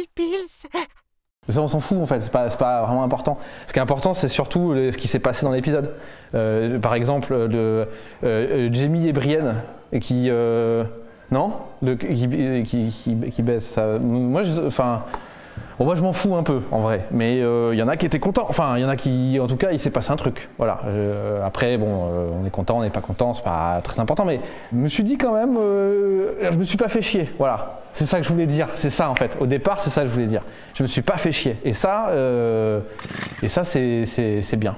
Bobby Pills. Ça, on s'en fout en fait, c'est pas vraiment important. Ce qui est important, c'est surtout ce qui s'est passé dans l'épisode. Par exemple, Jamie et Brienne qui baissent. Ça, moi, moi, je m'en fous un peu en vrai, mais il y en a qui étaient contents. Enfin, il y en a qui, en tout cas, il s'est passé un truc. Voilà. Après, bon, on est content, on n'est pas content, c'est pas très important, mais je me suis dit quand même, je me suis pas fait chier. Voilà. C'est ça que je voulais dire. C'est ça en fait. Au départ, c'est ça que je voulais dire. Je me suis pas fait chier. Et ça, c'est bien.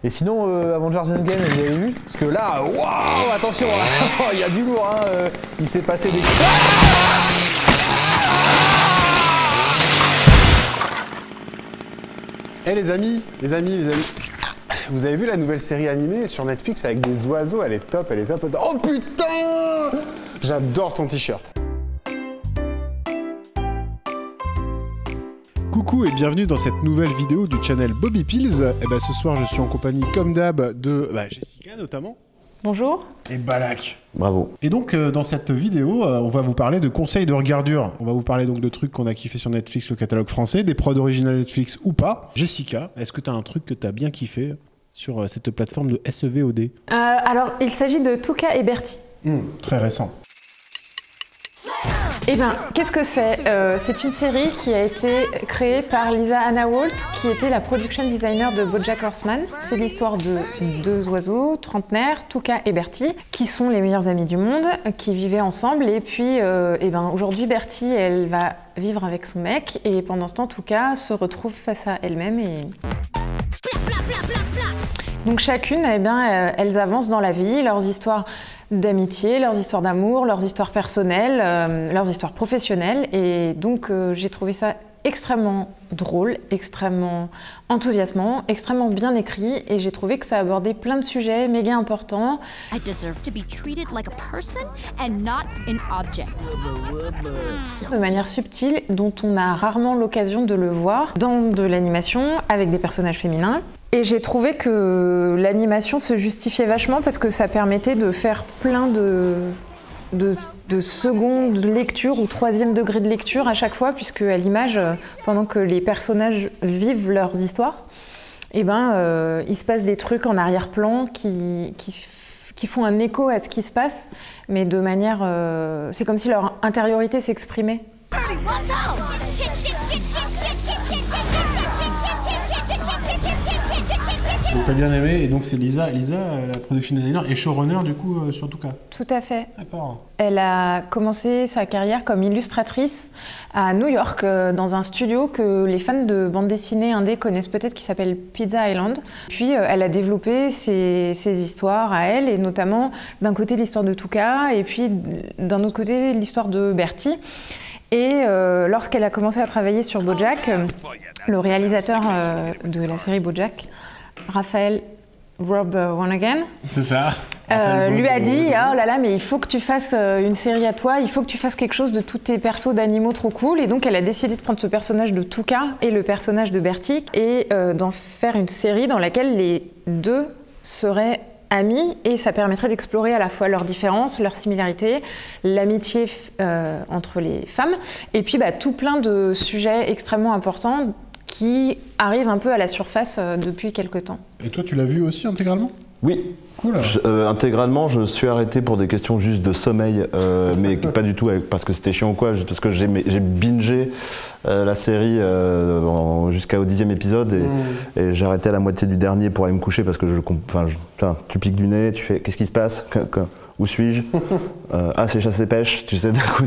Et sinon, Avengers Endgame, vous avez vu? Parce que là, waouh, attention, il y a du lourd. Hein, il s'est passé des. Eh les amis, vous avez vu la nouvelle série animée sur Netflix avec des oiseaux? Elle est top, elle est top. Oh putain! J'adore ton t-shirt. Coucou et bienvenue dans cette nouvelle vidéo du channel Bobby Pills. Et ben ce soir je suis en compagnie comme d'hab de Jessica notamment. Bonjour. Et Balak. Bravo. Et donc dans cette vidéo, on va vous parler de conseils de regardure. On va vous parler donc de trucs qu'on a kiffé sur Netflix, le catalogue français, des prods originales Netflix ou pas. Jessica, est-ce que tu as un truc que tu as bien kiffé sur cette plateforme de SVOD? Alors, il s'agit de Tuca et Bertie. Très récent. Eh bien, qu'est-ce que c'est? C'est une série qui a été créée par Lisa Anna Walt, qui était la production designer de BoJack Horseman. C'est l'histoire de deux oiseaux trentenaires, Tuca et Bertie, qui sont les meilleurs amis du monde, qui vivaient ensemble. Et puis, aujourd'hui, Bertie, elle va vivre avec son mec, et pendant ce temps, Tuca se retrouve face à elle-même et... Donc chacune, elles avancent dans la vie, leurs histoires d'amitié, leurs histoires d'amour, leurs histoires personnelles, leurs histoires professionnelles. Et donc j'ai trouvé ça extrêmement drôle, extrêmement enthousiasmant, extrêmement bien écrit. Et j'ai trouvé que ça abordait plein de sujets méga importants. I deserve to be treated like a person and not an object. De manière subtile, dont on a rarement l'occasion de le voir dans de l'animation avec des personnages féminins. Et j'ai trouvé que l'animation se justifiait vachement parce que ça permettait de faire plein de secondes lecture ou troisième degré de lecture à chaque fois, puisque à l'image, pendant que les personnages vivent leurs histoires, il se passe des trucs en arrière-plan qui font un écho à ce qui se passe, mais de manière... c'est comme si leur intériorité s'exprimait. T'as bien aimé, et donc c'est Lisa, la production designer et showrunner du coup sur Tuca. Tout à fait. D'accord. Elle a commencé sa carrière comme illustratrice à New York, dans un studio que les fans de bande dessinée indé connaissent peut-être, qui s'appelle Pizza Island. Puis elle a développé ses histoires à elle, et notamment d'un côté l'histoire de Tuca, et puis d'un autre côté l'histoire de Bertie. Et lorsqu'elle a commencé à travailler sur BoJack, le réalisateur de la série BoJack, Raphael Rob Wonnegan, c'est ça. Lui a dit oh là là, mais il faut que tu fasses une série à toi, il faut que tu fasses quelque chose de tous tes persos d'animaux trop cool. Et donc elle a décidé de prendre ce personnage de Tuca et le personnage de Bertie et d'en faire une série dans laquelle les deux seraient amis, et ça permettrait d'explorer à la fois leurs différences, leurs similarités, l'amitié entre les femmes, et puis tout plein de sujets extrêmement importants qui arrive un peu à la surface depuis quelques temps. Et toi, tu l'as vu aussi intégralement? Oui. Cool. Intégralement, je suis arrêté pour des questions juste de sommeil, mais pas du tout parce que c'était chiant ou quoi, juste parce que j'ai bingé la série jusqu'au 10e épisode, et j'ai arrêté à la moitié du dernier pour aller me coucher parce que tu piques du nez, tu fais qu'est-ce qui se passe, où suis-je? Ah, c'est chasse et pêche, tu sais, d'un coup.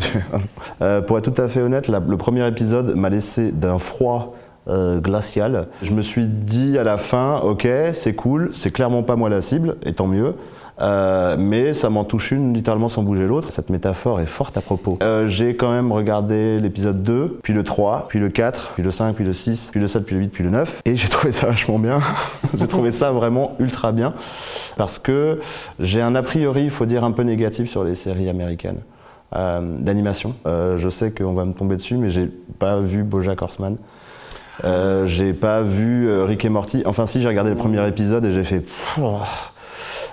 Pour être tout à fait honnête, le premier épisode m'a laissé d'un froid glacial. Je me suis dit à la fin, ok, c'est cool, c'est clairement pas moi la cible, et tant mieux, mais ça m'en touche une littéralement sans bouger l'autre. Cette métaphore est forte à propos. J'ai quand même regardé l'épisode 2, puis le 3, puis le 4, puis le 5, puis le 6, puis le 7, puis le 8, puis le 9, et j'ai trouvé ça vachement bien. J'ai trouvé ça vraiment ultra bien, parce que j'ai un a priori, il faut dire, un peu négatif sur les séries américaines d'animation. Je sais qu'on va me tomber dessus, mais j'ai pas vu BoJack Horseman. J'ai pas vu Rick et Morty. Enfin si, j'ai regardé le premier épisode et j'ai fait...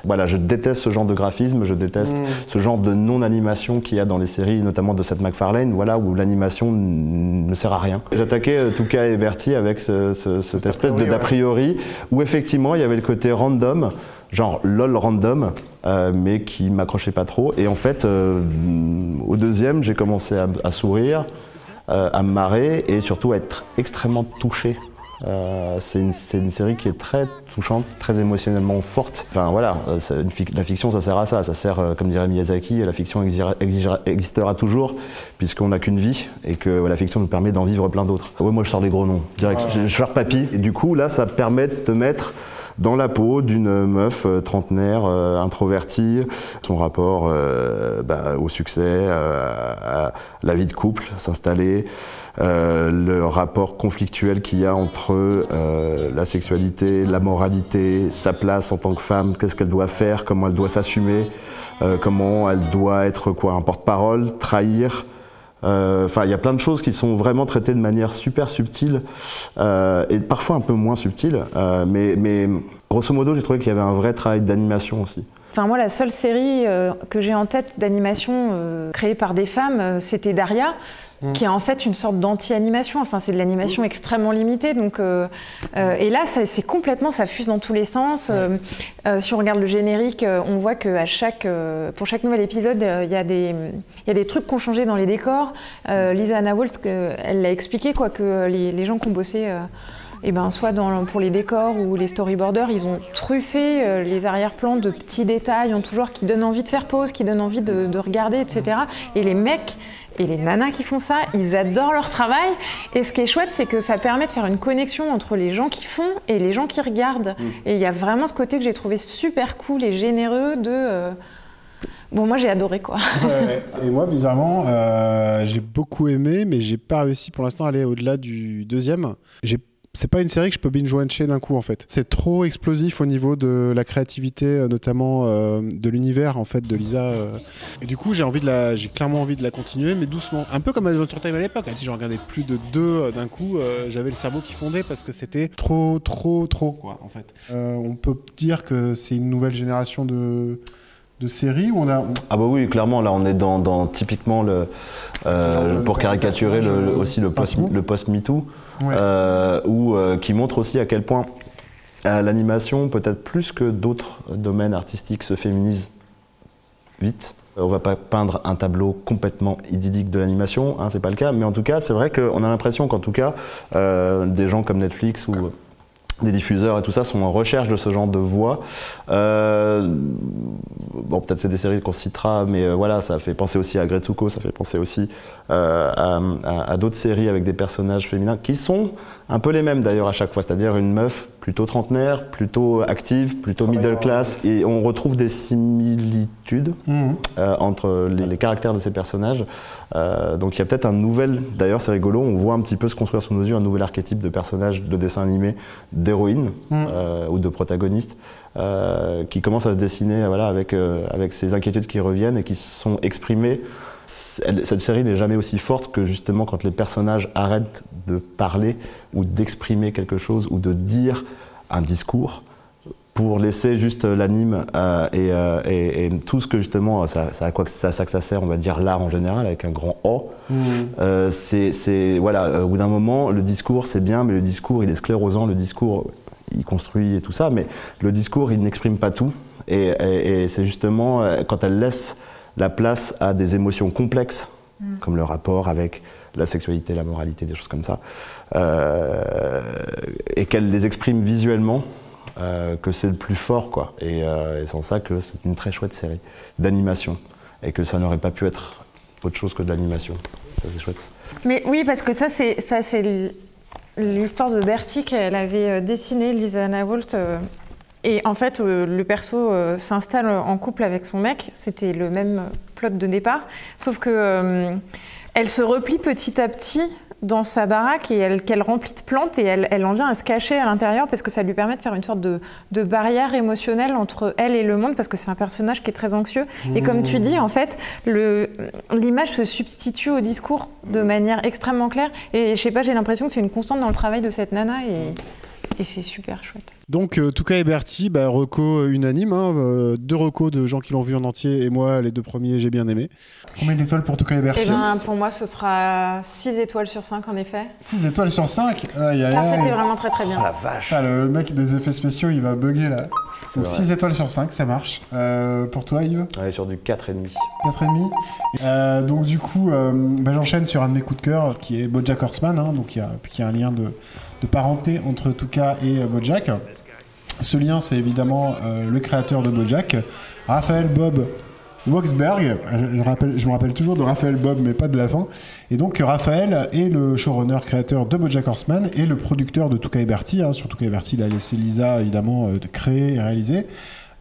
Voilà, je déteste ce genre de graphisme, je déteste ce genre de non-animation qu'il y a dans les séries, notamment de Seth MacFarlane, voilà, où l'animation ne sert à rien. J'attaquais Tuca et Berti avec cette espèce d'a priori, où effectivement il y avait le côté random, genre lol random, mais qui m'accrochait pas trop. Et en fait, au deuxième, j'ai commencé à sourire, à me marrer et surtout à être extrêmement touché. C'est une série qui est très touchante, très émotionnellement forte. Enfin voilà, la fiction ça sert à ça, comme dirait Miyazaki, la fiction existera toujours puisqu'on n'a qu'une vie et que la fiction nous permet d'en vivre plein d'autres. Ouais, moi je sors des gros noms, direct, je sors papy. Et du coup là ça permet de te mettre dans la peau d'une meuf trentenaire, introvertie, son rapport au succès, à la vie de couple, s'installer, le rapport conflictuel qu'il y a entre la sexualité, la moralité, sa place en tant que femme, qu'est-ce qu'elle doit faire, comment elle doit s'assumer, comment elle doit être un porte-parole, trahir. Enfin, il y a plein de choses qui sont vraiment traitées de manière super subtile et parfois un peu moins subtile, mais grosso modo, j'ai trouvé qu'il y avait un vrai travail d'animation aussi. Enfin, moi, la seule série que j'ai en tête d'animation créée par des femmes, c'était Daria, qui est en fait une sorte d'anti-animation. Enfin, c'est de l'animation extrêmement limitée. Donc, et là, c'est complètement, ça fuse dans tous les sens. Si on regarde le générique, on voit que pour chaque nouvel épisode, il y a des trucs qui ont changé dans les décors. Lisa Anna Wolf, elle l'a expliqué, que les gens qui ont bossé soit pour les décors ou les storyboarders, ils ont truffé les arrière-plans de petits détails en tout genre qui donnent envie de faire pause, qui donnent envie de regarder, etc. Et les mecs et les nanas qui font ça, ils adorent leur travail. Et ce qui est chouette, c'est que ça permet de faire une connexion entre les gens qui font et les gens qui regardent. Et il y a vraiment ce côté que j'ai trouvé super cool et généreux de... Bon, moi j'ai adoré quoi. Et moi, bizarrement, j'ai beaucoup aimé, mais j'ai pas réussi pour l'instant à aller au-delà du deuxième. C'est pas une série que je peux binge-watcher d'un coup en fait. C'est trop explosif au niveau de la créativité, notamment de l'univers en fait de Lisa. Et du coup, j'ai clairement envie de la continuer, mais doucement. Un peu comme Adventure Time à l'époque. Si j'en regardais plus de 2 d'un coup, j'avais le cerveau qui fondait parce que c'était trop quoi en fait. On peut dire que c'est une nouvelle génération de séries où Ah bah oui, clairement, là on est dans typiquement pour caricaturer aussi le post-MeToo, qui montre aussi à quel point l'animation, peut-être plus que d'autres domaines artistiques, se féminise vite. On va pas peindre un tableau complètement idyllique de l'animation, c'est pas le cas, mais en tout cas c'est vrai qu'on a l'impression qu'en tout cas des gens comme Netflix ou des diffuseurs et tout ça sont en recherche de ce genre de voix. Bon, peut-être c'est des séries qu'on citera, mais voilà, ça fait penser aussi à Gretsuko, ça fait penser aussi à d'autres séries avec des personnages féminins qui sont un peu les mêmes d'ailleurs à chaque fois, c'est-à-dire une meuf plutôt trentenaire, plutôt active, plutôt middle class, et on retrouve des similitudes entre les caractères de ces personnages. Donc il y a peut-être un nouvel, d'ailleurs c'est rigolo, on voit un petit peu se construire sous nos yeux un nouvel archétype de personnage de dessin animé, d'héroïne ou de protagoniste, qui commence à se dessiner avec ces inquiétudes qui reviennent et qui sont exprimées. Cette série n'est jamais aussi forte que justement quand les personnages arrêtent de parler ou d'exprimer quelque chose ou de dire un discours pour laisser juste l'anime et tout ce que justement, c'est à ça que ça sert, on va dire l'art en général avec un grand O. Voilà, au bout d'un moment, le discours c'est bien, mais le discours il est sclérosant, le discours il construit et tout ça, mais le discours il n'exprime pas tout et c'est justement quand elle laisse la place à des émotions complexes, comme le rapport avec la sexualité, la moralité, des choses comme ça, et qu'elle les exprime visuellement, que c'est le plus fort, quoi. Et c'est en ça que c'est une très chouette série d'animation, et que ça n'aurait pas pu être autre chose que de l'animation. Ça, c'est chouette. Mais oui, parce que ça, c'est l'histoire de Berti qu'elle avait dessinée, Lisa Anna Wolf. Et en fait, le perso s'installe en couple avec son mec. C'était le même plot de départ. Sauf que elle se replie petit à petit dans sa baraque et qu'elle remplit de plantes et elle en vient à se cacher à l'intérieur parce que ça lui permet de faire une sorte de barrière émotionnelle entre elle et le monde parce que c'est un personnage qui est très anxieux. Et comme tu dis, en fait, l'image se substitue au discours de manière extrêmement claire. Et je sais pas, j'ai l'impression que c'est une constante dans le travail de cette nana et c'est super chouette. Donc Touka et Bertie, reco unanime, hein, 2 recos de gens qui l'ont vu en entier et moi les 2 premiers j'ai bien aimé. Combien d'étoiles pour Touka et Bertie? Pour moi ce sera 6 étoiles sur 5 en effet. 6 étoiles sur 5. Aïe, aïe, Car aïe. c'était vraiment très très bien. Oh la vache. Ah, le mec des effets spéciaux il va bugger là. Donc vrai. 6 étoiles sur 5 ça marche. Pour toi Yves? Ouais, sur du 4,5. 4,5. Donc du coup j'enchaîne sur un de mes coups de cœur qui est BoJack Horseman, hein, donc il y a un lien de parenté entre Touka et BoJack. Ce lien, c'est évidemment le créateur de BoJack, Raphaël Bob Waksberg. Je me rappelle toujours de Raphaël Bob, mais pas de la fin. Et donc Raphaël est le showrunner créateur de BoJack Horseman et le producteur de Touka et Bertie. Hein. Sur Touka et Bertie, il a laissé Lisa évidemment de créer et réaliser.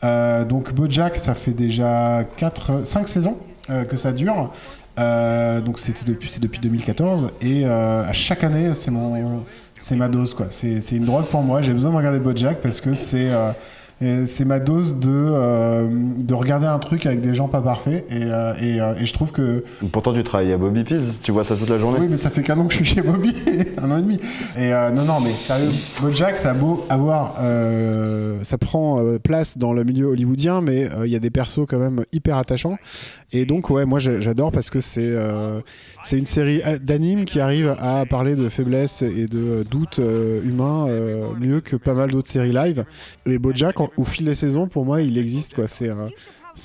Donc BoJack, ça fait déjà 5 saisons que ça dure. Donc c'est depuis 2014 et à chaque année c'est ma dose quoi. C'est une drogue pour moi. J'ai besoin de regarder BoJack parce que c'est ma dose de regarder un truc avec des gens pas parfaits et je trouve que Pourtant tu travailles à Bobby Pills, tu vois ça toute la journée. oui mais ça fait qu'un an que je suis chez Bobby, 1 an et demi. Et non mais sérieux, BoJack ça a beau avoir ça prend place dans le milieu hollywoodien mais il y a des persos quand même hyper attachants et donc ouais moi j'adore parce que c'est une série d'animes qui arrive à parler de faiblesse et de doutes humains mieux que pas mal d'autres séries live. Et BoJack au fil des saisons pour moi il existe quoi. C'est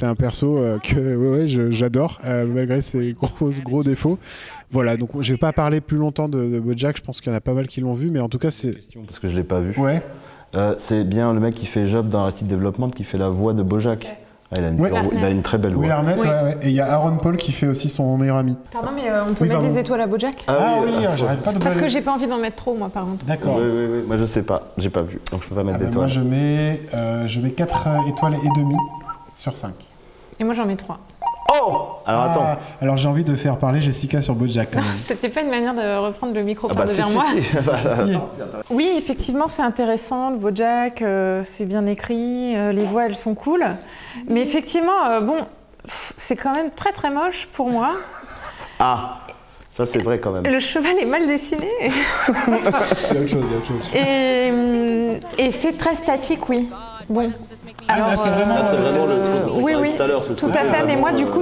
un perso que j'adore malgré ses gros défauts. Voilà, donc je vais pas parler plus longtemps de BoJack, je pense qu'il y en a pas mal qui l'ont vu, mais en tout cas c'est... Parce que je l'ai pas vu. Ouais. C'est bien le mec qui fait Job dans Arrested Development qui fait la voix de BoJack. Ah, il a une très belle voix. Will Arnett, Oui. ouais. Et il y a Aaron Paul qui fait aussi son meilleur ami. Pardon, mais on peut Oui, mettre pardon. des étoiles à BoJack? J'arrête pas de Parce parler. que j'ai pas envie d'en mettre trop moi par contre. D'accord. Oui, moi je sais pas, j'ai pas vu, donc je peux pas mettre Moi d'étoiles. je mets 4 étoiles et demi sur 5. Et moi j'en mets 3. Oh Alors attends. Alors j'ai envie de faire parler Jessica sur BoJack quand même. C'était pas une manière de reprendre le micro Ah par bah devers si, moi. si, si. Si. Oui, effectivement, c'est intéressant, le BoJack, c'est bien écrit, les voix, elles sont cool. Mais effectivement, c'est quand même très très moche pour moi. Ah ça c'est vrai quand même. Le cheval est mal dessiné. Il y a autre chose. Et c'est très statique, oui. Bon. là, c'est vraiment- Là, c'est vraiment ce qu'on oui, parlait oui, tout à l'heure, c'est ce tout qu'on à dit, fait. Mais vraiment, moi, du coup,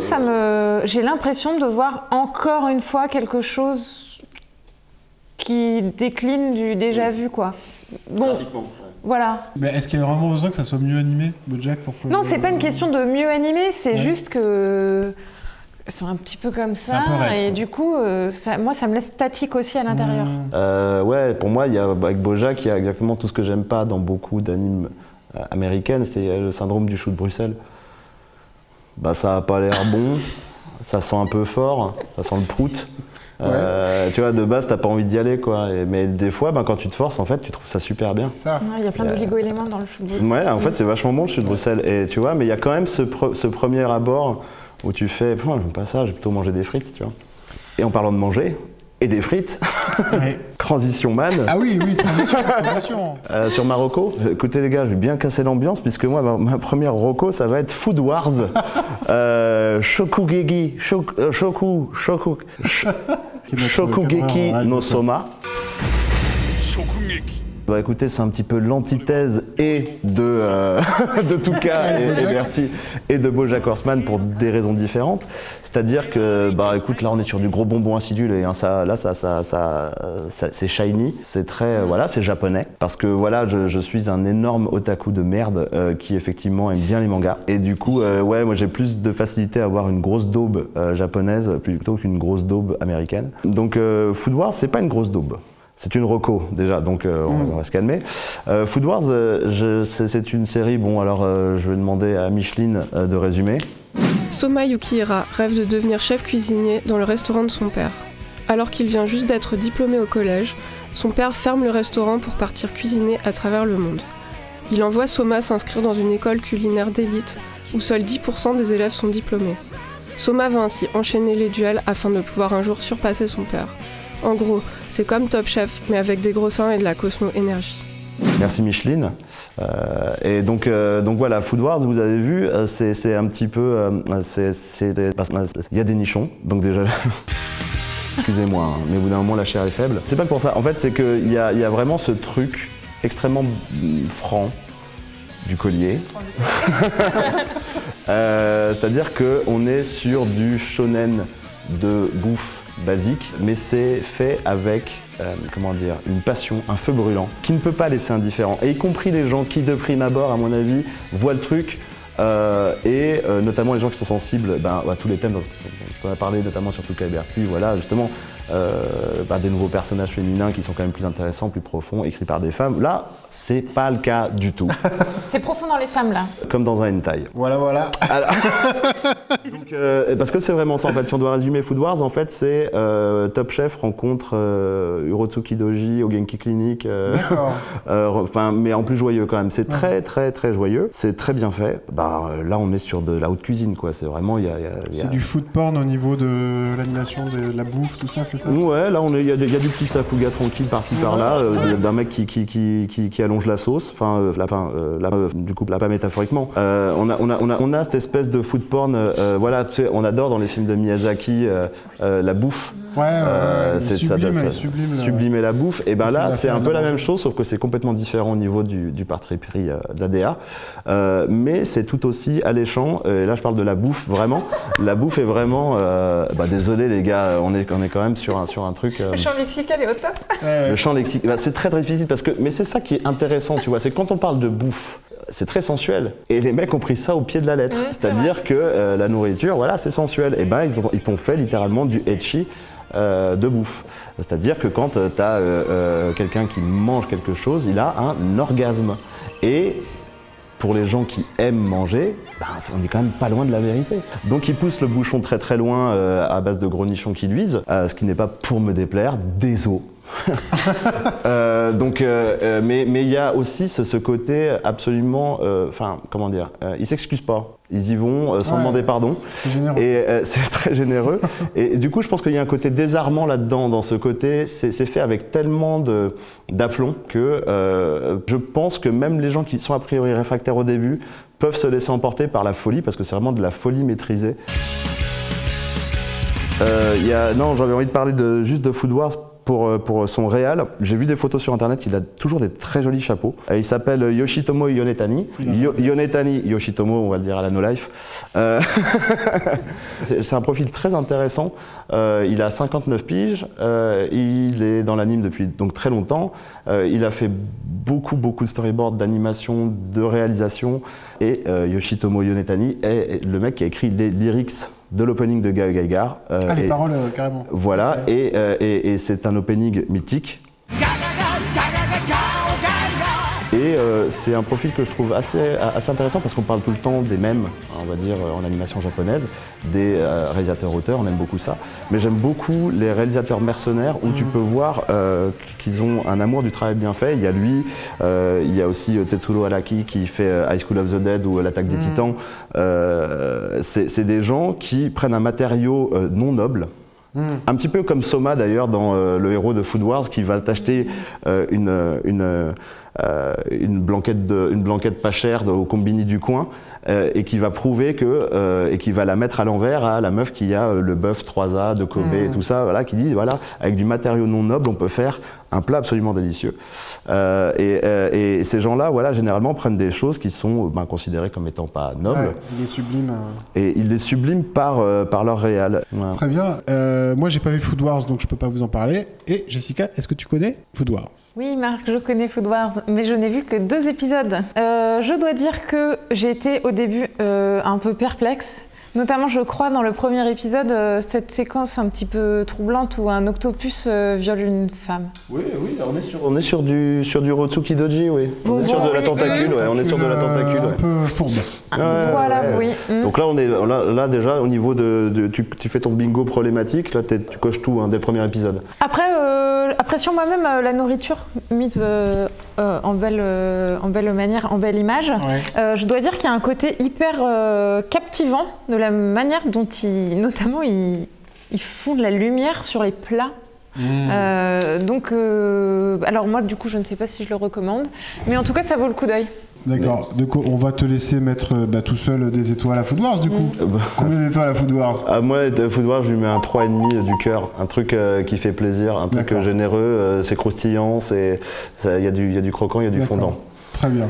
j'ai l'impression de voir encore une fois quelque chose qui décline du déjà vu, quoi. Bon, voilà. Mais est-ce qu'il y a vraiment besoin que ça soit mieux animé, BoJack pour que... Non, c'est pas une question de mieux animer, c'est juste que c'est un petit peu comme ça. un peu raide, et quoi. du coup, moi, ça me laisse statique aussi à l'intérieur. Ouais, pour moi, avec BoJack, il y a exactement tout ce que j'aime pas dans beaucoup d'animes américaines, c'est le syndrome du chou de Bruxelles. Bah, ça a pas l'air bon, ça sent un peu fort, ça sent le prout. Tu vois, de base, t'as pas envie d'y aller, quoi. Mais des fois, quand tu te forces, en fait, tu trouves ça super bien. C'est ça. Il y a plein d'oligo-éléments dans le chou de Bruxelles. Ouais, en fait, c'est vachement bon le chou de Bruxelles. Et tu vois, mais il y a quand même ce premier abord où tu fais, j'aime pas ça, je vais plutôt manger des frites, tu vois. Et en parlant de manger, et des frites, Ouais. Transition Man. Ah oui, transition. Sur Marocco, écoutez les gars, je vais bien casser l'ambiance puisque moi, ma première roco, ça va être Food Wars. Shokugeki no Soma. Bah écoutez, c'est un petit peu l'antithèse et de Touka et Bertie et de BoJack Horseman pour des raisons différentes. C'est-à-dire que, écoute, là on est sur du gros bonbon acidul et ça c'est shiny, c'est très, c'est japonais. Parce que voilà, je suis un énorme otaku de merde qui effectivement aime bien les mangas. Et du coup, moi j'ai plus de facilité à avoir une grosse daube japonaise plutôt qu'une grosse daube américaine. Donc Food Wars, c'est pas une grosse daube. C'est une roco déjà, donc on va se calmer. Food Wars, c'est une série, je vais demander à Micheline de résumer. Soma Yukihira rêve de devenir chef cuisinier dans le restaurant de son père. Alors qu'il vient juste d'être diplômé au collège, son père ferme le restaurant pour partir cuisiner à travers le monde. Il envoie Soma s'inscrire dans une école culinaire d'élite où seuls 10% des élèves sont diplômés. Soma va ainsi enchaîner les duels afin de pouvoir un jour surpasser son père. En gros, c'est comme Top Chef, mais avec des gros seins et de la Cosmo énergie. Merci Micheline. Et donc voilà, Food Wars, vous avez vu, c'est un petit peu... Il y a des nichons, donc déjà... Excusez-moi, mais au bout d'un moment, la chair est faible. C'est pas pour ça. En fait, c'est qu'il y a vraiment ce truc extrêmement franc du collier. C'est-à-dire qu'on est sur du shonen de bouffe basique, mais c'est fait avec comment dire, une passion, un feu brûlant, qui ne peut pas laisser indifférent. Et y compris les gens qui, de prime abord, à mon avis, voient le truc, et notamment les gens qui sont sensibles à tous les thèmes dont on a parlé, notamment sur Tuca et Berti, voilà, justement, des nouveaux personnages féminins qui sont quand même plus intéressants, plus profonds, écrits par des femmes. Là, c'est pas le cas du tout. C'est profond dans les femmes, là. Comme dans un hentai. Voilà. Alors, donc, parce que c'est vraiment ça, en fait. Si on doit résumer Food Wars, en fait, c'est Top Chef rencontre Urotsuki Doji au Genki Clinic. D'accord. Mais en plus joyeux quand même. C'est très, très, très joyeux. C'est très bien fait. Là, on est sur de la haute cuisine, quoi. C'est vraiment... C'est du food porn au niveau de l'animation, de la bouffe, tout ça, c'est ça? Ouais, là, il y a du petit sakuga tranquille par-ci par-là, d'un mec qui allonge la sauce, du coup, là, pas métaphoriquement. On a cette espèce de food porn, voilà, tu sais, on adore dans les films de Miyazaki la bouffe. Sublimer la bouffe. Et ben là, c'est un peu la même chose, sauf que c'est complètement différent au niveau du parti pris d'ADA. Mais c'est tout aussi alléchant. Et là, je parle de la bouffe, vraiment. La bouffe est vraiment... désolé les gars, on est quand même sur un truc... Le champ lexical est au top. Le champ lexical, c'est très très difficile parce que... Mais c'est ça qui est intéressant, tu vois. C'est quand on parle de bouffe, c'est très sensuel. Et les mecs ont pris ça au pied de la lettre. C'est-à-dire que la nourriture, voilà, c'est sensuel. Et ben, ils t'ont fait littéralement du ecchi de bouffe. C'est-à-dire que quand tu as quelqu'un qui mange quelque chose, il a un orgasme. Et pour les gens qui aiment manger, on est quand même pas loin de la vérité. Donc ils poussent le bouchon très très loin à base de gros nichons qui luisent, ce qui n'est pas pour me déplaire, des os. Mais il y a aussi ce côté absolument, comment dire, ils s'excusent pas. Ils y vont sans demander pardon. C'est généreux. Et c'est très généreux. Et du coup, je pense qu'il y a un côté désarmant là-dedans, dans ce côté. C'est fait avec tellement d'aplomb que je pense que même les gens qui sont a priori réfractaires au début peuvent se laisser emporter par la folie, parce que c'est vraiment de la folie maîtrisée. J'avais envie de parler juste de Food Wars. Pour son réal, j'ai vu des photos sur internet, il a toujours des très jolis chapeaux. Il s'appelle Yoshitomo Yonetani. Yonetani Yoshitomo, on va le dire à la No Life. C'est un profil très intéressant. Il a 59 piges, il est dans l'anime depuis donc très longtemps. Il a fait beaucoup de storyboards, d'animation, de réalisation. Et Yoshitomo Yonetani est le mec qui a écrit les lyrics de l'opening de Gaigar. Les paroles, carrément. Voilà, et c'est un opening mythique. Et c'est un profil que je trouve assez intéressant parce qu'on parle tout le temps des mêmes, on va dire, en animation japonaise, des réalisateurs-auteurs, on aime beaucoup ça. Mais j'aime beaucoup les réalisateurs mercenaires où tu peux voir qu'ils ont un amour du travail bien fait. Il y a lui, il y a aussi Tetsuro Araki qui fait High School of the Dead ou L'Attaque des Titans. C'est des gens qui prennent un matériau non noble. Un petit peu comme Soma d'ailleurs dans le héros de Food Wars qui va t'acheter une blanquette pas chère au combini du coin et qui va prouver que et qui va la mettre à l'envers à la meuf qui a le bœuf 3A de Kobe et tout ça, voilà, qui dit voilà, avec du matériau non noble on peut faire un plat absolument délicieux. Et ces gens-là, voilà, généralement prennent des choses qui sont considérées comme étant pas nobles. Ouais, ils les subliment. Et ils les subliment par leur réal. Voilà. Très bien. Moi, j'ai pas vu Food Wars, donc je peux pas vous en parler. Et Jessica, est-ce que tu connais Food Wars? Oui, Marc, je connais Food Wars, mais je n'ai vu que 2 épisodes. Je dois dire que j'ai été au début un peu perplexe. Notamment, je crois, dans le premier épisode, cette séquence un petit peu troublante où un octopus viole une femme. Oui, on est sur du Urotsuki Doji, oui. On est sur de la tentacule, ouais. On est sur de la tentacule. Un peu fourbe. Voilà, oui. Donc là, on est là déjà au niveau de tu fais ton bingo problématique. Là, tu coches tout dès le premier épisode. Après, sur moi-même, la nourriture mise en belle manière, en belle image, je dois dire qu'il y a un côté hyper captivant de la manière dont ils font de la lumière sur les plats. Alors moi, du coup, je ne sais pas si je le recommande, mais en tout cas, ça vaut le coup d'œil. D'accord. Donc on va te laisser mettre tout seul des étoiles à Food Wars du coup. Combien d'étoiles à Food Wars? Moi, Food Wars, je lui mets un 3,5 du cœur. Un truc qui fait plaisir, un truc généreux, c'est croustillant, il y a du croquant, il y a du fondant. Très bien.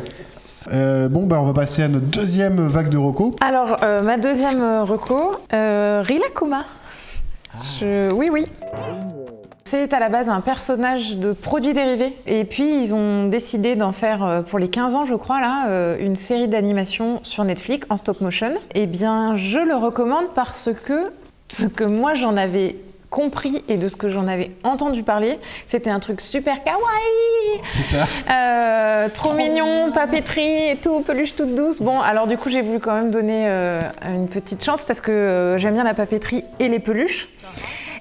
On va passer à notre deuxième vague de reco. Alors, ma deuxième reco, Rilakkuma. Oui. C'est à la base un personnage de produits dérivés. Et puis, ils ont décidé d'en faire, pour les 15 ans, je crois, là, une série d'animation sur Netflix en stop motion. Eh bien, je le recommande parce que ce que moi, j'en avais compris et de ce que j'en avais entendu parler, c'était un truc super kawaii. C'est ça. Trop mignon, papeterie et tout, peluche toute douce. Bon, alors du coup, j'ai voulu quand même donner une petite chance parce que j'aime bien la papeterie et les peluches.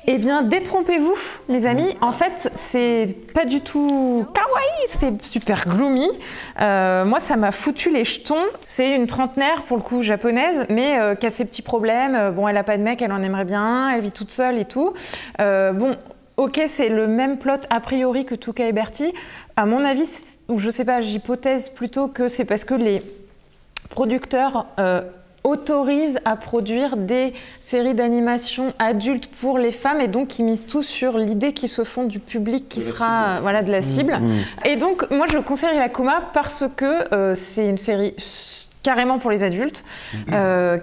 Eh bien, détrompez-vous, les amis. En fait, c'est pas du tout kawaii, c'est super gloomy. Moi, ça m'a foutu les jetons. C'est une trentenaire, pour le coup, japonaise, mais qui a ses petits problèmes. Bon, elle a pas de mec, elle en aimerait bien un, elle vit toute seule et tout. Ok, c'est le même plot a priori que Tuca et Bertie. À mon avis, ou je sais pas, j'hypothèse plutôt que c'est parce que les producteurs autorise à produire des séries d'animation adultes pour les femmes et donc ils misent tout sur l'idée qu'ils se font du public qui sera de la cible. Et donc moi je conseille Rilakkuma parce que c'est une série carrément pour les adultes,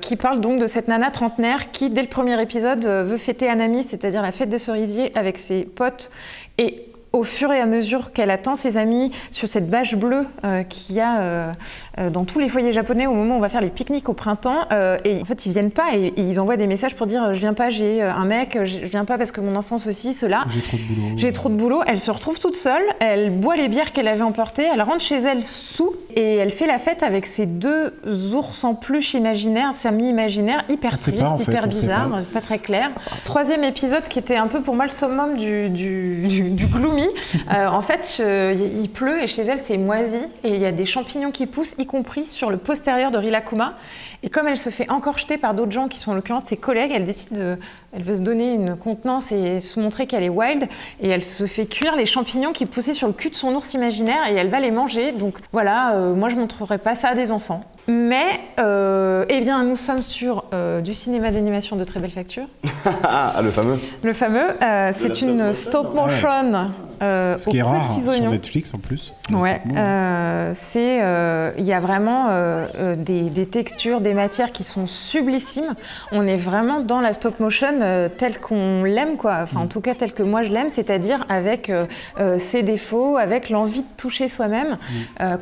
qui parle donc de cette nana trentenaire qui, dès le premier épisode, veut fêter Hanami, c'est-à-dire la fête des cerisiers avec ses potes, et au fur et à mesure qu'elle attend ses amis sur cette bâche bleue qu'il y a dans tous les foyers japonais au moment où on va faire les pique-niques au printemps, et en fait ils viennent pas et ils envoient des messages pour dire je viens pas, j'ai un mec, je viens pas parce que mon enfant ceci, cela. J'ai trop de boulot. Elle se retrouve toute seule, elle boit les bières qu'elle avait emportées, elle rentre chez elle sous et elle fait la fête avec ses deux ours en peluche imaginaires, semi-imaginaires, hyper tristes, hyper bizarres, pas très clair. Troisième épisode qui était un peu pour moi le summum du gloomy. En fait, il pleut et chez elle c'est moisi et il y a des champignons qui poussent, y compris sur le postérieur de Rilakkuma. Et comme elle se fait encore jeter par d'autres gens qui sont en l'occurrence ses collègues, elle veut se donner une contenance et se montrer qu'elle est wild. Et elle se fait cuire les champignons qui poussaient sur le cul de son ours imaginaire et elle va les manger. Donc voilà, moi je ne montrerai pas ça à des enfants. Mais, eh bien, nous sommes sur du cinéma d'animation de très belle facture. Le fameux. Le fameux. C'est une stop motion. Ce qui est rare sur Netflix en plus. Ouais. Il y a vraiment des textures, des matières qui sont sublissimes. On est vraiment dans la stop motion telle qu'on l'aime, quoi. Enfin, en tout cas, telle que moi je l'aime, c'est-à-dire avec ses défauts, avec l'envie de toucher soi-même,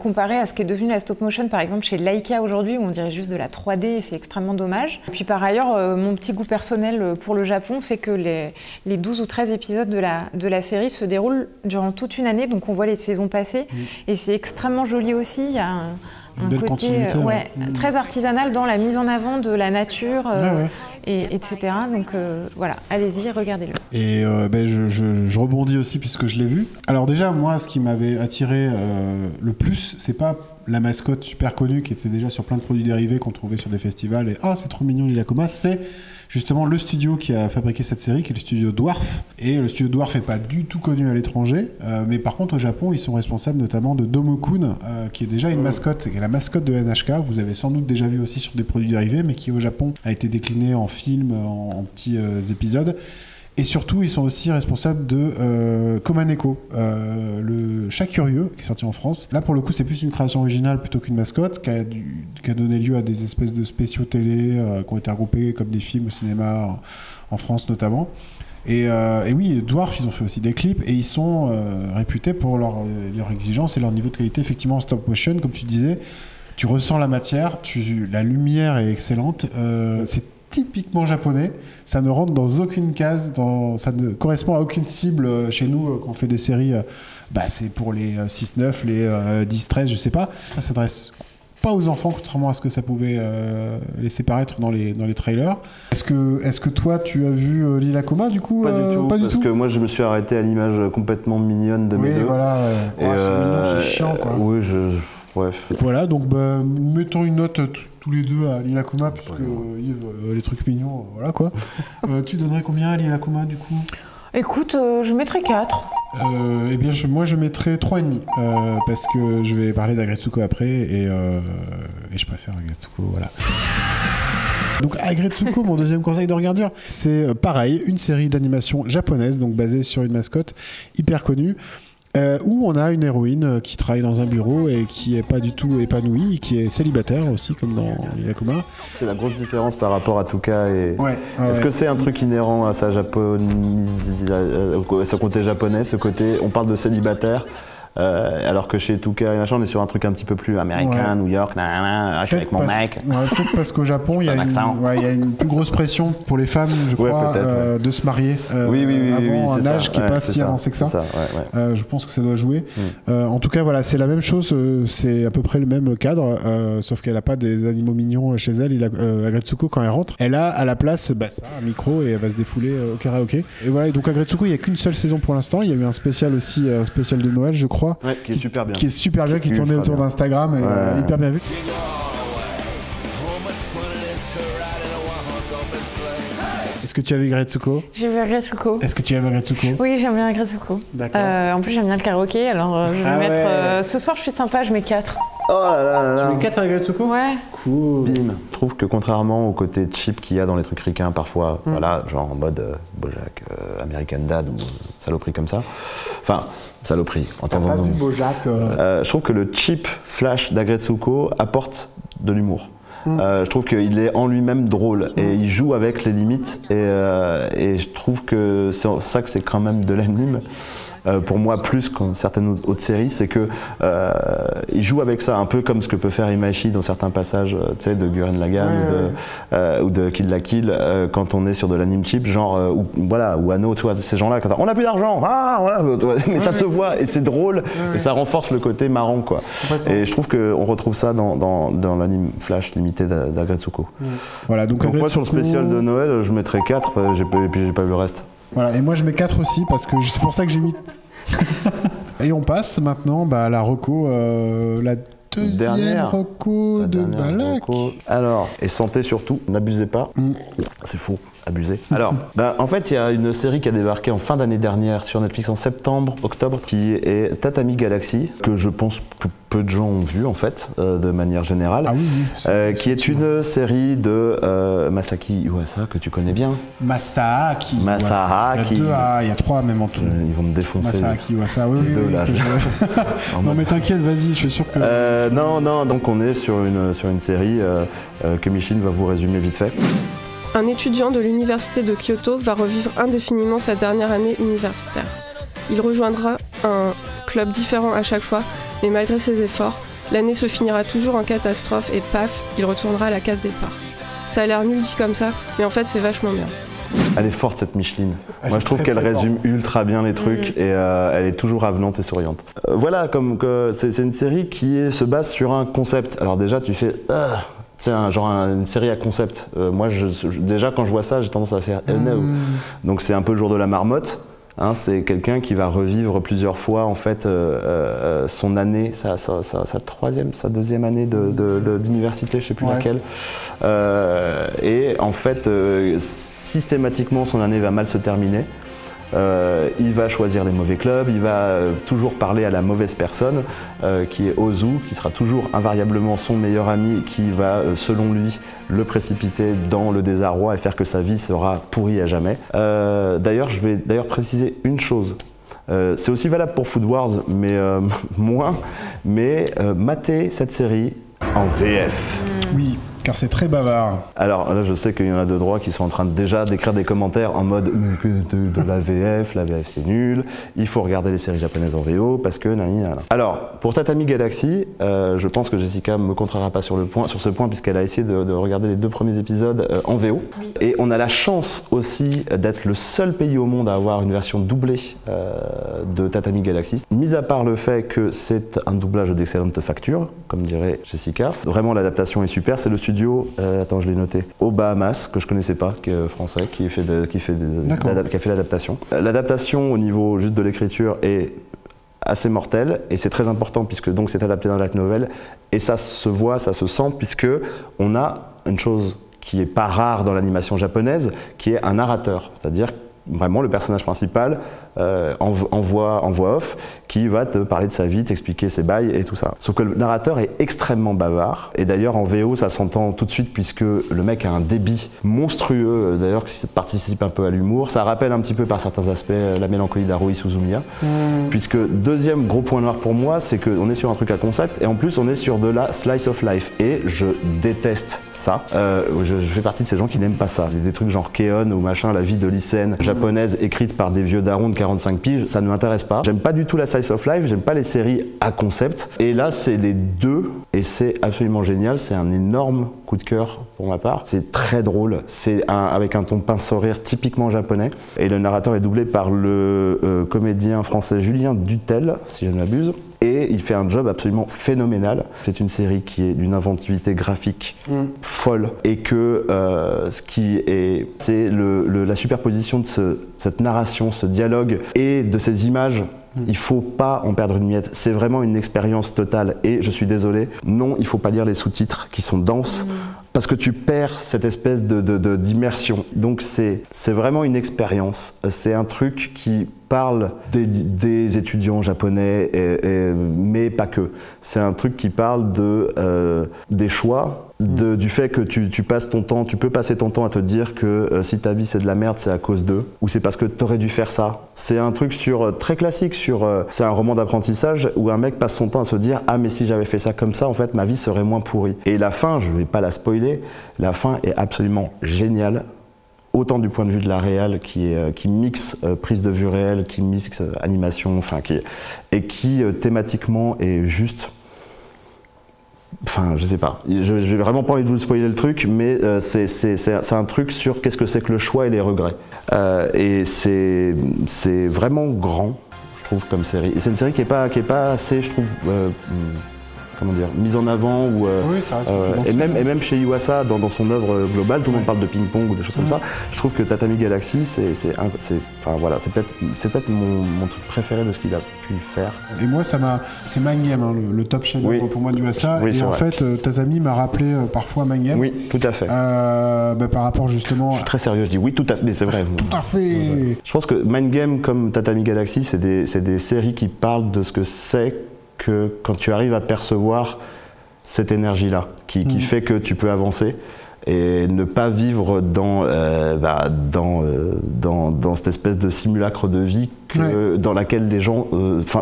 comparé à ce qui est devenu la stop motion, par exemple, chez Laika aujourd'hui, où on dirait juste de la 3D et c'est extrêmement dommage. Et puis par ailleurs, mon petit goût personnel pour le Japon fait que les 12 ou 13 épisodes de la série se déroulent durant toute une année, donc on voit les saisons passées. Et c'est extrêmement joli aussi. Il y a un côté très artisanal dans la mise en avant de la nature, etc. Donc voilà, allez-y, regardez-le. Et je rebondis aussi puisque je l'ai vu. Alors déjà, moi, ce qui m'avait attiré le plus, c'est pas la mascotte super connue qui était déjà sur plein de produits dérivés qu'on trouvait sur des festivals et c'est trop mignon Rilakkuma, c'est justement le studio qui a fabriqué cette série, qui est le studio Dwarf. Et le studio Dwarf n'est pas du tout connu à l'étranger, mais par contre au Japon, ils sont responsables notamment de Domo-kun, qui est déjà une mascotte, qui est la mascotte de NHK. Vous avez sans doute déjà vu aussi sur des produits dérivés, mais qui au Japon a été décliné en film, en petits épisodes. Et surtout, ils sont aussi responsables de Komaneko, le chat curieux, qui est sorti en France. Là, pour le coup, c'est plus une création originale plutôt qu'une mascotte, qui a donné lieu à des espèces de spéciaux télé qui ont été regroupés comme des films au cinéma, en France notamment. Et oui, Dwarf, ils ont fait aussi des clips, et ils sont réputés pour leur exigence et leur niveau de qualité, effectivement, en stop motion, comme tu disais. Tu ressens la matière, la lumière est excellente, c'est typiquement japonais, ça ne rentre dans aucune case, ça ne correspond à aucune cible chez nous quand on fait des séries, c'est pour les 6-9, les 10-13, je sais pas. Ça s'adresse pas aux enfants, contrairement à ce que ça pouvait laisser paraître dans les trailers. Est-ce que toi tu as vu Rilakkuma du coup? Pas du tout, parce que moi je me suis arrêté à l'image complètement mignonne de mes deux. Voilà, c'est mignon, c'est chiant quoi. Oui, bref. Voilà, donc mettons une note tous les deux à Rilakkuma, puisque Yves, les trucs mignons, voilà quoi. Tu donnerais combien à Rilakkuma du coup? Écoute, je mettrais 4. Eh bien, moi je mettrais 3,5 parce que je vais parler d'Agretsuko après et je préfère Agretsuko, voilà. Donc Agretsuko, mon deuxième conseil de regardure, c'est pareil, une série d'animation japonaise, donc basée sur une mascotte hyper connue. Où on a une héroïne qui travaille dans un bureau et qui est pas du tout épanouie, qui est célibataire aussi, comme dans Inuyasha. C'est la grosse différence par rapport à Touka et... Ouais, Est-ce que c'est un truc inhérent à sa ce côté japonais, ce côté... On parle de célibataire, alors que chez Touka et machin, on est sur un truc un petit peu plus américain, New York, je suis avec mon mec. Peut-être parce qu'au Japon, il y a une plus grosse pression pour les femmes, je crois, de se marier avant un âge qui n'est pas si avancé que ça. Je pense que ça doit jouer. En tout cas, voilà, c'est la même chose, c'est à peu près le même cadre, sauf qu'elle n'a pas des animaux mignons chez elle. Agretsuko, quand elle rentre, elle a à la place un micro et elle va se défouler au karaoké. Et voilà, et donc Agretsuko, il n'y a qu'une seule saison pour l'instant. Il y a eu un spécial aussi, un spécial de Noël, je crois. Qui est super bien. Qui tournait autour d'Instagram et hyper bien vu. Est-ce que tu as vu Agretsuko ? J'ai vu Agretsuko. Est-ce que tu aimes Agretsuko ? Oui, j'aime bien Agretsuko. D'accord. En plus, j'aime bien le karaoké, alors je vais mettre... ce soir, je suis sympa, je mets 4. Oh là là là. Tu mets 4 à Agretsuko ? Ouais. Cool. Bim. Je trouve que contrairement au côté cheap qu'il y a dans les trucs ricains parfois, voilà, genre en mode Bojack, American Dad ou saloperie comme ça. Enfin, saloperie. T'as pas vu Bojack Je trouve que le cheap flash d'Agretsuko apporte de l'humour. Je trouve qu'il est en lui-même drôle et il joue avec les limites et je trouve que c'est ça que c'est quand même de l'anime. Pour moi, plus qu'en certaines autres séries, c'est que il joue avec ça, un peu comme ce que peut faire Imaishi dans certains passages, tu sais, de Gurren Lagann ou de Kill la Kill, quand on est sur de l'anime cheap, genre ou Anno, tu vois, ces gens-là, quand on n'a plus d'argent, mais ça se voit et c'est drôle et ça renforce le côté marrant, quoi. Et je trouve qu'on retrouve ça dans l'anime flash limité d'Agretsuko. Voilà, donc moi, sur le spécial de Noël, je mettrais 4 et puis j'ai pas vu le reste. Voilà, et moi je mets 4 aussi parce que c'est pour ça que j'ai mis. Et on passe maintenant à la reco, la deuxième reco de Balak. Alors, et santé surtout, n'abusez pas. C'est faux, abuser. Alors, en fait, il y a une série qui a débarqué en fin d'année dernière sur Netflix en octobre, qui est Tatami Galaxy, que je pense que peu de gens ont vu en fait, de manière générale, qui est une série de Masaki Uasa que tu connais bien. Masaaki. Il y a 3 même en tout. Ils vont me défoncer. Masaaki Uasa, oui. Non mais t'inquiète, vas-y, je suis sûr que... Non, donc on est sur une série que Micheline va vous résumer vite fait. Un étudiant de l'université de Kyoto va revivre indéfiniment sa dernière année universitaire. Il rejoindra un club différent à chaque fois, mais malgré ses efforts, l'année se finira toujours en catastrophe et paf, il retournera à la case départ. Ça a l'air nul dit comme ça, mais en fait c'est vachement bien. Elle est forte cette Micheline. Moi je trouve qu'elle résume ultra bien les trucs et elle est toujours avenante et souriante. Voilà, comme que c'est une série qui se base sur un concept. Alors déjà tu fais... C'est une série à concept. Moi, déjà, quand je vois ça, j'ai tendance à faire no. Donc, c'est un peu le jour de la marmotte. Hein, c'est quelqu'un qui va revivre plusieurs fois, en fait, son année, sa deuxième année d'université, je ne sais plus laquelle. Et en fait, systématiquement, son année va mal se terminer. Il va choisir les mauvais clubs, il va toujours parler à la mauvaise personne qui est Ozu, qui sera toujours invariablement son meilleur ami, qui va selon lui le précipiter dans le désarroi et faire que sa vie sera pourrie à jamais. D'ailleurs, je vais préciser une chose. C'est aussi valable pour Food Wars, mais moins. Mais matez cette série en VF. Oui. Car c'est très bavard. Alors là, je sais qu'il y en a de droit qui sont en train déjà d'écrire des commentaires en mode de la VF c'est nul, il faut regarder les séries japonaises en VO parce que Alors, pour Tatami Galaxy, je pense que Jessica me contrariera pas sur ce point puisqu'elle a essayé de regarder les 2 premiers épisodes en VO. Oui. Et on a la chance aussi d'être le seul pays au monde à avoir une version doublée de Tatami Galaxy. Mis à part le fait que c'est un doublage d'excellente facture, comme dirait Jessica, vraiment l'adaptation est super. C'est le studio, attends, je l'ai noté, aux Bahamas, que je connaissais pas, qui est français, qui a fait l'adaptation. L'adaptation au niveau juste de l'écriture est assez mortelle et c'est très important puisque donc c'est adapté dans la light novel et ça se voit, ça se sent puisque on a une chose qui est pas rare dans l'animation japonaise, qui est un narrateur, c'est-à-dire vraiment le personnage principal en voix off, qui va te parler de sa vie, t'expliquer ses bails et tout ça. Sauf que le narrateur est extrêmement bavard, et d'ailleurs en VO ça s'entend tout de suite puisque le mec a un débit monstrueux, d'ailleurs qui participe un peu à l'humour. Ça rappelle un petit peu par certains aspects la mélancolie d'Haruhi Suzumiya, puisque deuxième gros point noir pour moi, c'est qu'on est sur un truc à concept, et en plus on est sur de la slice of life, et je déteste ça. Je fais partie de ces gens qui n'aiment pas ça. Des trucs genre Keon ou machin, la vie de lycéenne japonaise écrite par des vieux darons de 45 piges, ça ne m'intéresse pas. J'aime pas du tout la slice of life, j'aime pas les séries à concept. Et là, c'est les deux, et c'est absolument génial. C'est un énorme coup de cœur pour ma part. C'est très drôle, c'est avec un ton pince-au-rire typiquement japonais. Et le narrateur est doublé par le comédien français Julien Dutel, si je ne m'abuse. Et il fait un job absolument phénoménal. C'est une série qui est d'une inventivité graphique folle, et que ce qui est, c'est la superposition de cette narration, ce dialogue et de ces images. Il faut pas en perdre une miette. C'est vraiment une expérience totale. Et je suis désolé, non, il faut pas lire les sous-titres qui sont denses, parce que tu perds cette espèce d'immersion. Donc c'est vraiment une expérience. C'est un truc qui parle des étudiants japonais, mais pas que. C'est un truc qui parle des choix, du fait que tu passes ton temps, tu peux passer ton temps à te dire que si ta vie c'est de la merde, c'est à cause d'eux, ou c'est parce que t'aurais dû faire ça. C'est un truc très classique, c'est un roman d'apprentissage où un mec passe son temps à se dire « Ah mais si j'avais fait ça comme ça, en fait ma vie serait moins pourrie ». Et la fin, je vais pas la spoiler, la fin est absolument géniale. Autant du point de vue de la réal qui mixe prise de vue réelle, qui mixe animation, enfin qui thématiquement est juste. Enfin, je sais pas. J'ai vraiment pas envie de vous spoiler le truc, mais c'est un truc sur qu'est-ce que c'est que le choix et les regrets. Et c'est vraiment grand, je trouve, comme série. Et c'est une série qui est pas assez, je trouve. Comment dire, mise en avant, ou oui, ça reste et même chez Iwasa dans son œuvre globale, tout le monde parle de ping-pong ou des choses comme ça. Je trouve que Tatami Galaxy, c'est peut-être mon truc préféré de ce qu'il a pu faire. Et moi, c'est Mind Game, hein, le top chef-d'œuvre pour moi d'Iwasa. Oui, et en fait, Tatami m'a rappelé parfois Mind Game. Oui, tout à fait. Par rapport justement. Je suis très sérieux, je dis oui, tout à fait, mais c'est vrai. Tout à fait. Je pense que Mind Game comme Tatami Galaxy, c'est des séries qui parlent de ce que c'est que quand tu arrives à percevoir cette énergie-là, qui fait que tu peux avancer et ne pas vivre dans cette espèce de simulacre de vie dans laquelle les gens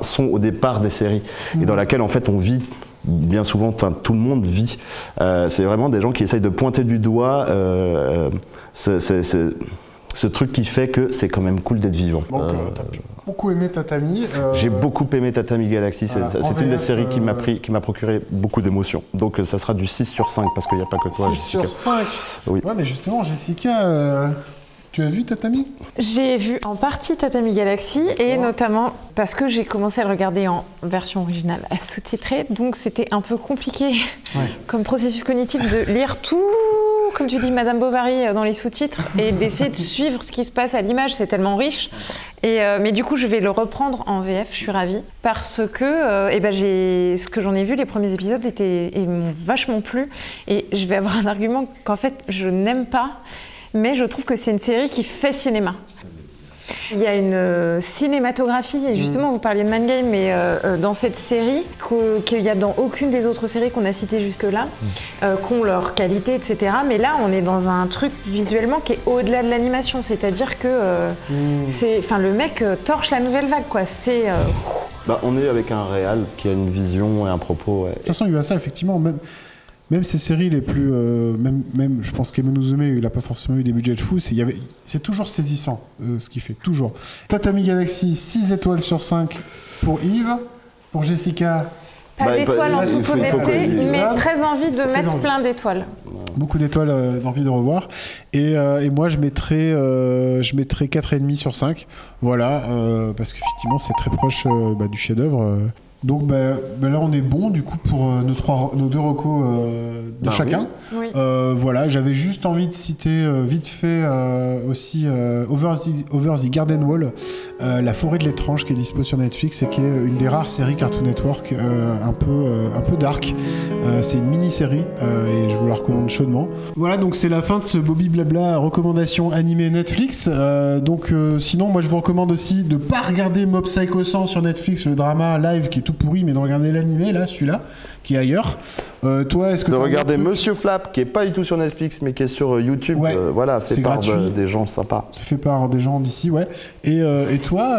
sont au départ des séries, et dans laquelle en fait on vit bien souvent, tout le monde vit. C'est vraiment des gens qui essayent de pointer du doigt ce truc qui fait que c'est quand même cool d'être vivant. Donc, t'as beaucoup aimé Tatami. J'ai beaucoup aimé Tatami Galaxy. Voilà. C'est une des séries qui m'a procuré beaucoup d'émotions. Donc ça sera du 6 sur 5 parce qu'il n'y a pas que toi. 6 sur 5 Oui. Ouais, mais justement, Jessica, tu as vu Tatami? J'ai vu en partie Tatami Galaxy, et notamment parce que j'ai commencé à le regarder en version originale sous-titrée, donc c'était un peu compliqué comme processus cognitif de lire tout, comme tu dis, Madame Bovary dans les sous-titres, et d'essayer de suivre ce qui se passe à l'image. C'est tellement riche. Mais du coup, je vais le reprendre en VF, je suis ravie, parce que ce que j'en ai vu, les premiers épisodes m'ont vachement plu, et je vais avoir un argument qu'en fait, je n'aime pas, mais je trouve que c'est une série qui fait cinéma. Il y a une cinématographie, et justement vous parliez de Man Game, mais dans cette série, qu'il y a dans aucune des autres séries qu'on a citées jusque-là, qui ont leur qualité, etc. Mais là, on est dans un truc visuellement qui est au-delà de l'animation, c'est-à-dire que le mec torche la nouvelle vague, quoi. On est avec un réal qui a une vision et un propos. Ouais. De toute façon, il y a ça, effectivement. Même ces séries les plus. Même je pense qu'Emonozume, il n'a pas forcément eu des budgets de fou. C'est toujours saisissant, ce qu'il fait, toujours. Tatami Galaxy, 6 étoiles sur 5 pour Yves. Pour Jessica. Pas d'étoiles en toute honnêteté, mais très envie de mettre plein d'étoiles. Beaucoup d'étoiles d'envie de revoir. Et moi, je mettrais 4,5 sur 5. Voilà, parce qu'effectivement, c'est très proche du chef-d'œuvre. Donc là on est bon du coup pour nos deux recos de chacun. Oui. Voilà, j'avais juste envie de citer vite fait aussi Over the Garden Wall, La forêt de l'étrange qui est dispo sur Netflix et qui est une des rares séries Cartoon Network un peu dark. C'est une mini-série et je vous la recommande chaudement. Voilà, donc c'est la fin de ce Bobby Blabla recommandation animée Netflix. Sinon moi je vous recommande aussi de pas regarder Mob Psycho 100 sur Netflix, le drama live qui est tout pourri, mais de regarder l'animé là, celui-là, qui est ailleurs. Toi, est-ce que de regarder Monsieur Flap, qui est pas du tout sur Netflix, mais qui est sur YouTube. Ouais, voilà, fait par des gens sympas. C'est fait par des gens d'ici, ouais. Et toi,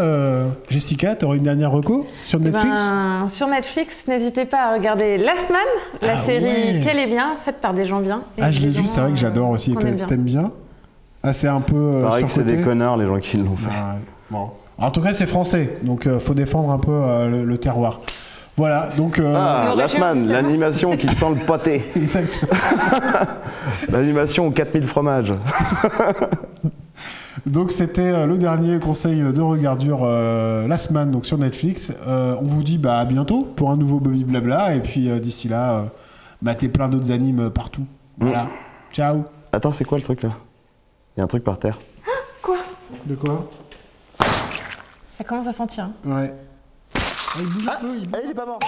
Jessica, t'aurais une dernière reco sur Netflix? Sur Netflix, n'hésitez pas à regarder Last Man, la série Quelle est bien, faite par des gens bien. Je l'ai vu, c'est vrai que j'adore aussi. T'aimes bien? Ah, c'est un peu. Pareil que c'est des connards les gens qui l'ont fait. Bon. En tout cas, c'est français, donc faut défendre un peu le terroir. Voilà, donc... Last Man, l'animation qui sent le pâté. Exactement. L'animation aux 4000 fromages. Donc c'était le dernier conseil de regardure Last Man, donc sur Netflix. On vous dit à bientôt pour un nouveau Bobby Blabla, et puis d'ici là, t'es plein d'autres animes partout. Voilà, ciao. Attends, c'est quoi le truc là? Il y a un truc par terre. Quoi? De quoi? Ça commence à sentir. Ouais. Il bouge un peu, il est pas mort.